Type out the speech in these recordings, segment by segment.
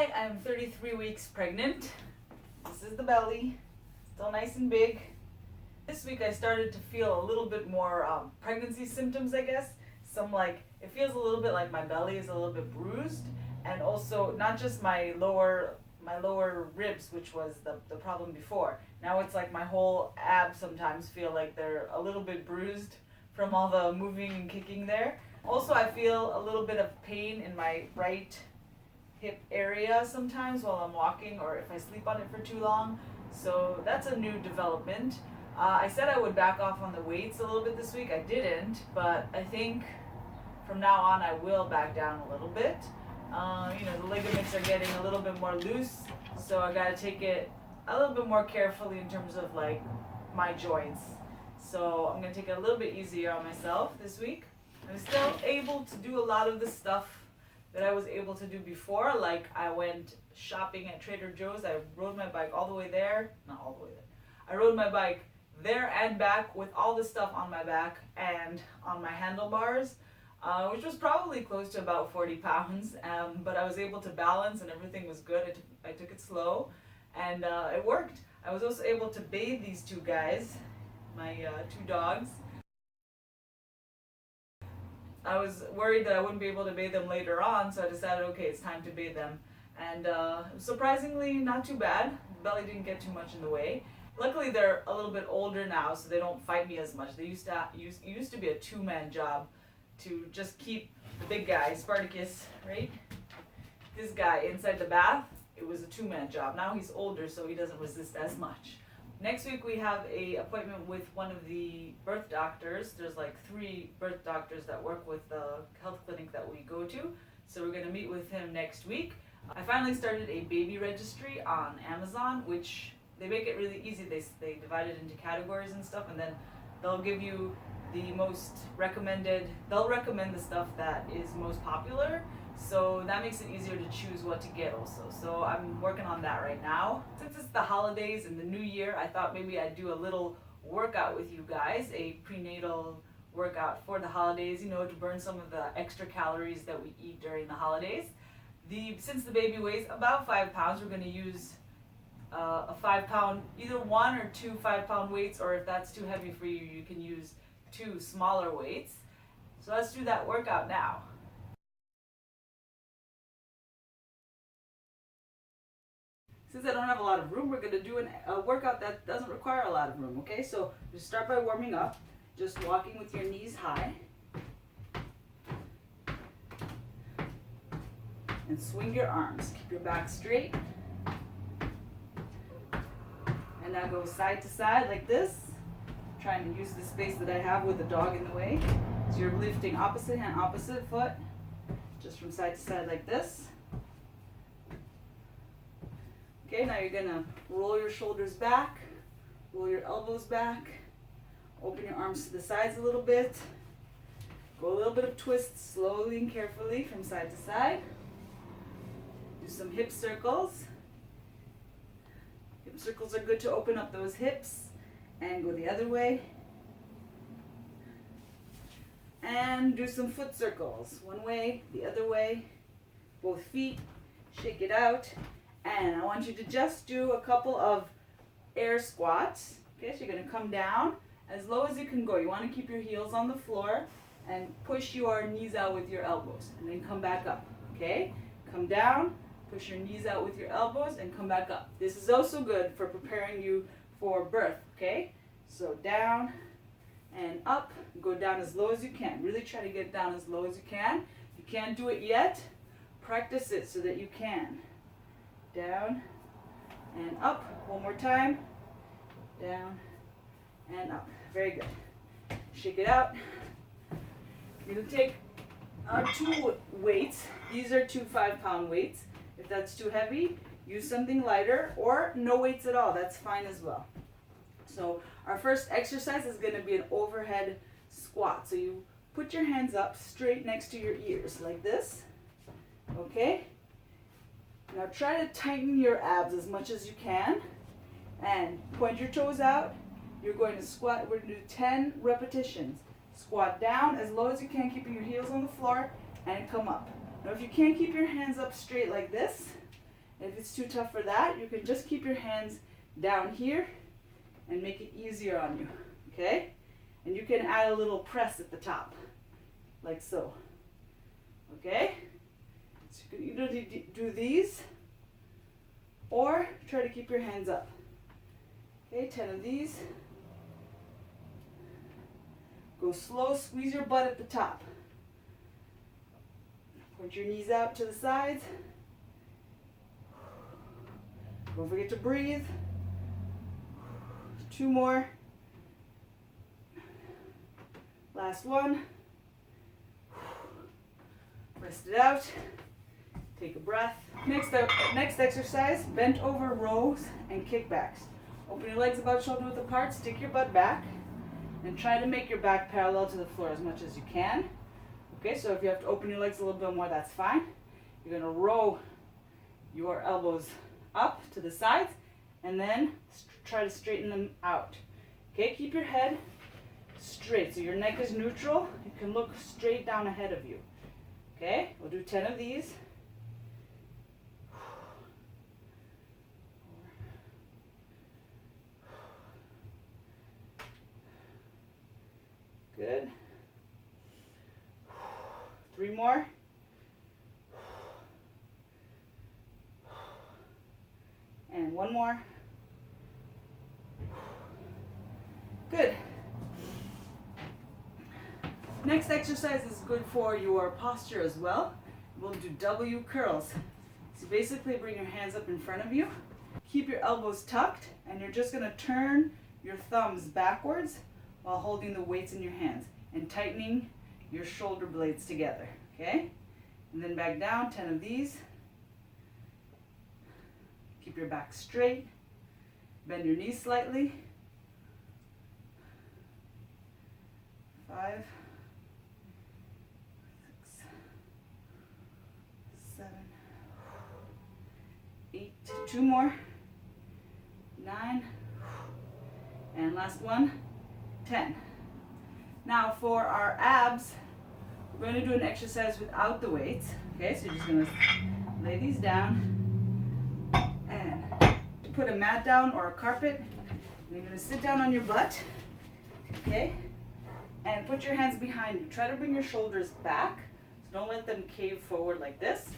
Hi, I'm 33 weeks pregnant. This is the belly, still nice and big. This week I started to feel a little bit more pregnancy symptoms, I guess. It feels a little bit like my belly is a little bit bruised, and also not just my lower ribs, which was the problem before. Now it's like my whole abs sometimes feel like they're a little bit bruised from all the moving and kicking there. Also, I feel a little bit of pain in my right hip area sometimes while I'm walking or if I sleep on it for too long. So that's a new development. I said I would back off on the weights a little bit this week. I didn't, but I think from now on I will back down a little bit. The ligaments are getting a little bit more loose, so I gotta take it a little bit more carefully in terms of like my joints. So I'm gonna take it a little bit easier on myself this week. I'm still able to do a lot of the stuff that I was able to do before. Like I went shopping at Trader Joe's. I rode my bike all the way there. Not all the way there. I rode my bike there and back with all the stuff on my back and on my handlebars, which was probably close to about 40 pounds. But I was able to balance and everything was good. I took it slow and it worked. I was also able to bathe these two guys, my two dogs. I was worried that I wouldn't be able to bathe them later on, so I decided, okay, it's time to bathe them. And surprisingly, not too bad. The belly didn't get too much in the way. Luckily, they're a little bit older now, so they don't fight me as much. It used to be a two-man job to just keep the big guy, Spartacus, right? This guy inside the bath. It was a two-man job. Now he's older, so he doesn't resist as much. Next week we have an appointment with one of the birth doctors. There's like 3 birth doctors that work with the health clinic that we go to. So we're going to meet with him next week. I finally started a baby registry on Amazon, which they make it really easy. They divide it into categories and stuff, and then they'll give you the most recommended. They'll recommend the stuff that is most popular. So that makes it easier to choose what to get also. So I'm working on that right now. Since it's the holidays and the new year, I thought maybe I'd do a little workout with you guys, a prenatal workout for the holidays, to burn some of the extra calories that we eat during the holidays. Since the baby weighs about 5 pounds, we're going to use a 5-pound, either 1 or 2 5-pound weights, or if that's too heavy for you, you can use 2 smaller weights. So let's do that workout now. Since I don't have a lot of room, we're going to do a workout that doesn't require a lot of room, okay? So just start by warming up, just walking with your knees high. And swing your arms. Keep your back straight. And now go side to side like this. Trying to use the space that I have with the dog in the way. So you're lifting opposite hand, opposite foot, just from side to side like this. Okay, now you're gonna roll your shoulders back, roll your elbows back, open your arms to the sides a little bit, go a little bit of twists slowly and carefully from side to side. Do some hip circles. Hip circles are good to open up those hips, and go the other way. And do some foot circles, one way, the other way, both feet, shake it out. And I want you to just do a couple of air squats. Okay, so you're going to come down as low as you can go. You want to keep your heels on the floor and push your knees out with your elbows. And then come back up. Okay, come down, push your knees out with your elbows, and come back up. This is also good for preparing you for birth. Okay, so down and up. Go down as low as you can. Really try to get down as low as you can. If you can't do it yet, practice it so that you can. Down and up. One more time. Down and up. Very good. Shake it out. You're going to take 2 weights. These are 2 5-pound weights. If that's too heavy, use something lighter, or no weights at all. That's fine as well. So our first exercise is going to be an overhead squat. So you put your hands up straight next to your ears like this. Okay? Now try to tighten your abs as much as you can and point your toes out. You're going to squat. We're going to do 10 repetitions. Squat down as low as you can, keeping your heels on the floor, and come up. Now if you can't keep your hands up straight like this, If it's too tough for that, you can just keep your hands down here and make it easier on you, okay? And you can add a little press at the top, like so, okay? So you can either do these or try to keep your hands up. Okay, 10 of these. Go slow, squeeze your butt at the top. Point your knees out to the sides. Don't forget to breathe. 2 more. Last one. Rest it out. Take a breath. Next exercise, bent over rows and kickbacks. Open your legs about shoulder width apart, stick your butt back, and try to make your back parallel to the floor as much as you can. Okay, so if you have to open your legs a little bit more, that's fine. You're gonna row your elbows up to the sides, and then try to straighten them out. Okay, keep your head straight, so your neck is neutral. You can look straight down ahead of you. Okay, we'll do 10 of these. Good. 3 more. And 1 more. Good. Next exercise is good for your posture as well. We'll do W curls. So basically bring your hands up in front of you. Keep your elbows tucked, and you're just going to turn your thumbs backwards while holding the weights in your hands and tightening your shoulder blades together, okay? And then back down, 10 of these. Keep your back straight. Bend your knees slightly. 5, 6, 7, 8, 2 more, 9, and last one, 10. Now for our abs, we're going to do an exercise without the weights. Okay, so you're just going to lay these down and put a mat down or a carpet. And you're going to sit down on your butt, okay, and put your hands behind you. Try to bring your shoulders back, so don't let them cave forward like this.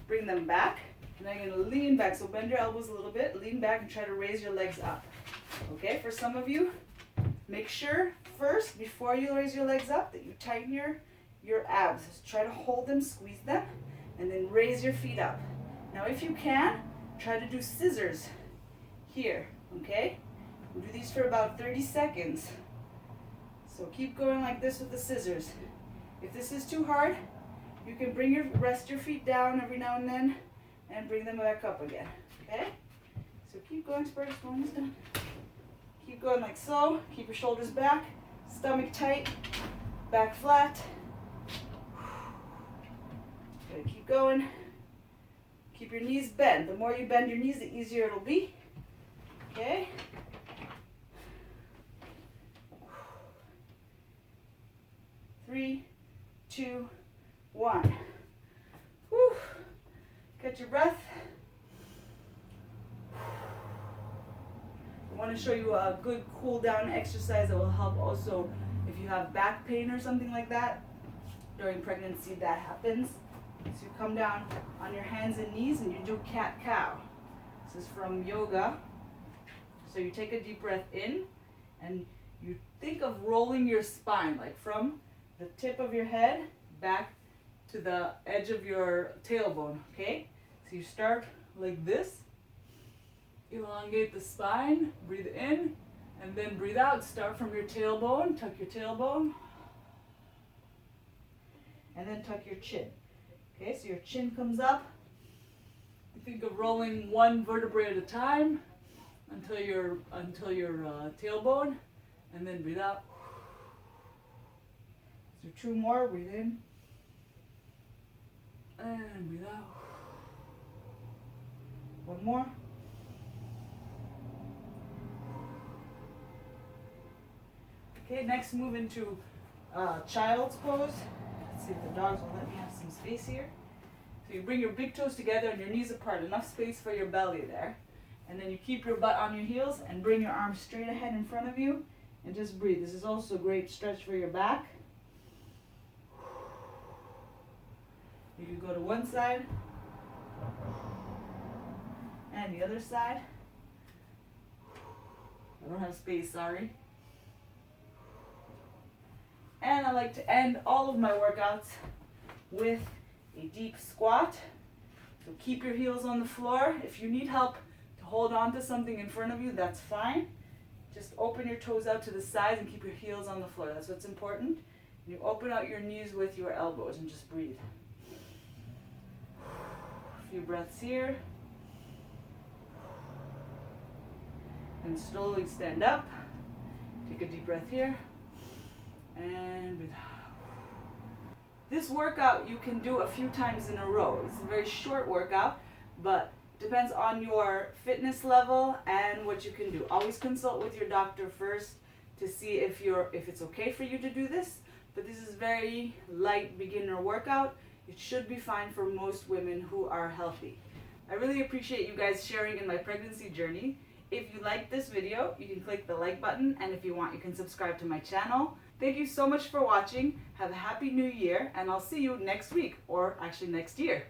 Bring them back, and then you're going to lean back. So bend your elbows a little bit, lean back, and try to raise your legs up. Okay, for some of you, make sure first, before you raise your legs up, that you tighten your abs. Just try to hold them, squeeze them, and then raise your feet up. Now if you can, try to do scissors here, okay? We'll do these for about 30 seconds. So keep going like this with the scissors. If this is too hard, you can rest your feet down every now and then and bring them back up again, okay? So keep going, Spurs, almost done. Keep going like so. Keep your shoulders back, stomach tight, back flat. Good, keep going. Keep your knees bent. The more you bend your knees, the easier it'll be. Okay? Three, 2, 1. Whew. Catch your breath. I want to show you a good cool down exercise that will help also if you have back pain or something like that. During pregnancy that happens. So you come down on your hands and knees and you do cat-cow. This is from yoga. So you take a deep breath in and you think of rolling your spine, like from the tip of your head back to the edge of your tailbone, okay? So you start like this. Elongate the spine, breathe in, and then breathe out. Start from your tailbone, tuck your tailbone, and then tuck your chin. Okay, so your chin comes up. You think of rolling one vertebrae at a time until your tailbone, and then breathe out. So 2 more, breathe in, and breathe out. 1 more. Okay, next move into child's pose. Let's see if the dogs will let me have some space here. So you bring your big toes together and your knees apart, enough space for your belly there. And then you keep your butt on your heels and bring your arms straight ahead in front of you and just breathe. This is also a great stretch for your back. You can go to one side and the other side. I don't have space, sorry. And I like to end all of my workouts with a deep squat. So keep your heels on the floor. If you need help to hold on to something in front of you, that's fine. Just open your toes out to the sides and keep your heels on the floor. That's what's important. You open out your knees with your elbows and just breathe. A few breaths here. And slowly stand up. Take a deep breath here. And breathe. This workout you can do a few times in a row. It's a very short workout, but depends on your fitness level and what you can do. Always consult with your doctor first to see if it's okay for you to do this. But this is very light beginner workout. It should be fine for most women who are healthy. I really appreciate you guys sharing in my pregnancy journey. If you like this video, you can click the like button, and if you want, you can subscribe to my channel. Thank you so much for watching. Have a happy new year, and I'll see you next week, or actually next year.